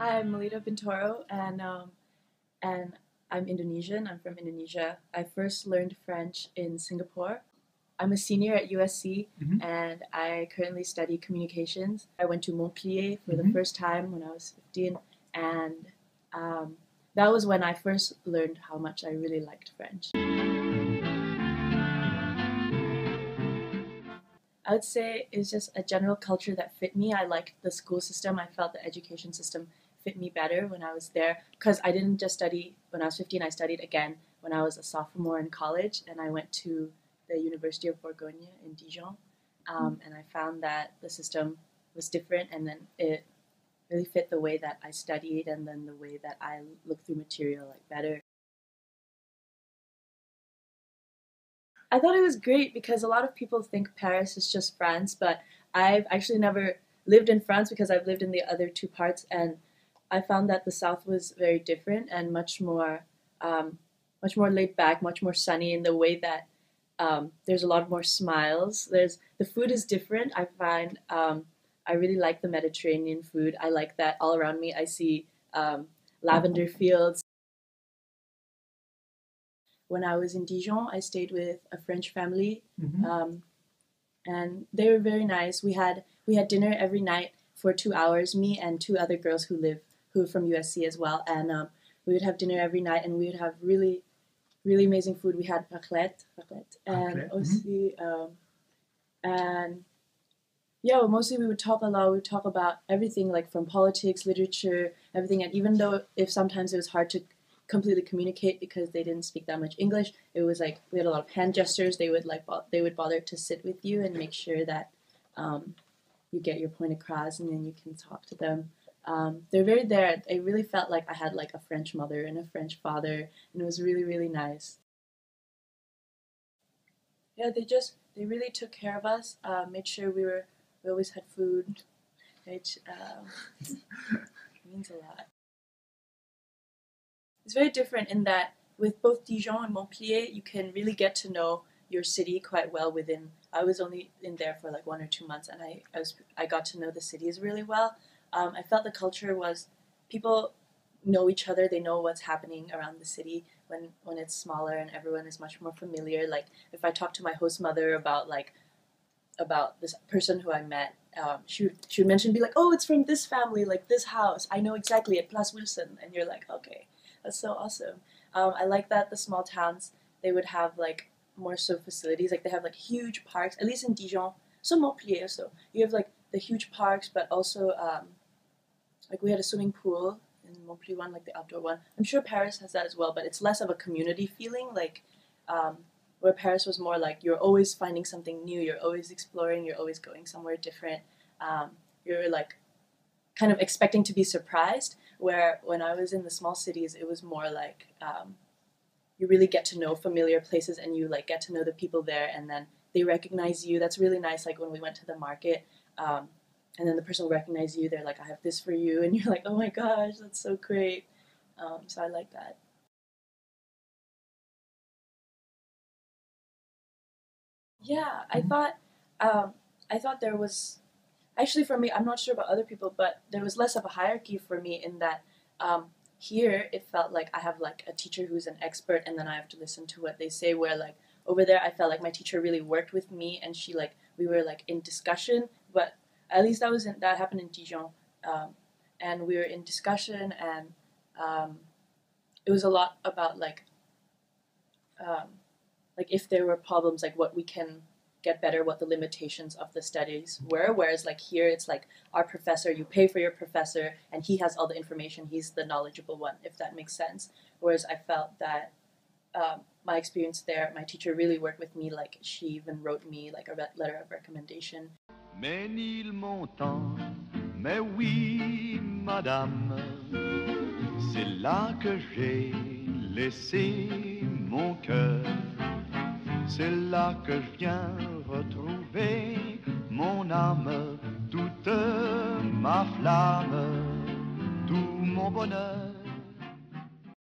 Hi, I'm Melita Bintoro, and I'm Indonesian. I'm from Indonesia. I first learned French in Singapore. I'm a senior at USC, and I currently study communications. I went to Montpellier for the first time when I was 15, and um, that was when I first learned how much I really liked French. I would say it's just a general culture that fit me. I liked the school system. I felt the education system fit me better when I was there because I didn't just study when I was 15. I studied again when I was a sophomore in college, and I went to the University of Bourgogne in Dijon, and I found that the system was different, and then it really fit the way that I studied and then the way that I looked through material like better. I thought it was great because a lot of people think Paris is just France, but I've actually never lived in France because I've lived in the other two parts, and I found that the South was very different and much more laid back, much more sunny in the way that there's a lot more smiles. There's the food is different. I find I really like the Mediterranean food. I like that all around me. I see lavender fields. When I was in Dijon, I stayed with a French family, and they were very nice. We had dinner every night for 2 hours. Me and two other girls who are from USC as well, and we would have dinner every night, and we would have really amazing food. We had raclette, and aussi, and yeah, well, mostly we would talk a lot. We would talk about everything, like from politics, literature, everything. And even though if sometimes it was hard to completely communicate because they didn't speak that much English, it was like we had a lot of hand gestures. They would bother to sit with you and make sure that you get your point across, and then you can talk to them. They're very there. It really felt like I had like a French mother and a French father, and it was really nice. Yeah, they really took care of us. Made sure we always had food, which means a lot. It's very different in that with both Dijon and Montpellier, you can really get to know your city quite well within. I was only in there for like 1 or 2 months, and I got to know the cities really well. I felt the culture was people know each other. They know what's happening around the city when it's smaller and everyone is much more familiar. Like if I talk to my host mother about this person who I met, she would mention, be like, oh, it's from this family, like this house. I know exactly at Place Wilson, and you're like, okay, that's so awesome. I like that the small towns they would have like more so facilities, like they have like huge parks. At least in Dijon, so Montpellier, so you have like the huge parks, but also like we had a swimming pool in Montpellier one, like the outdoor one. I'm sure Paris has that as well, but it's less of a community feeling, like um, where Paris was more like you're always finding something new, you're always exploring, you're always going somewhere different. You're like kind of expecting to be surprised. Where when I was in the small cities, it was more like you really get to know familiar places, and you like get to know the people there, and then they recognize you. That's really nice. Like when we went to the market, and then the person will recognize you. They're like, "I have this for you," and you're like, "Oh my gosh, that's so great." So I like that. Yeah, um, I thought there was actually for me. I'm not sure about other people, but there was less of a hierarchy for me in that here it felt like I have like a teacher who's an expert, and then I have to listen to what they say. Where like over there, I felt like my teacher really worked with me, and she like we were like in discussion. But at least that happened in Dijon, um, and we were in discussion, and um, it was a lot about um, like if there were problems, like what we can get better, what the limitations of the studies were. Whereas like here, it's like our professor, you pay for your professor, and he has all the information. He's the knowledgeable one, if that makes sense. Whereas I felt that my experience there, my teacher really worked with me. Like she even wrote me like a letter of recommendation. Ménilmontant, mais oui, madame, c'est là que j'ai laissé mon cœur. C'est là que je viens retrouver mon âme, toute ma flamme, tout mon bonheur.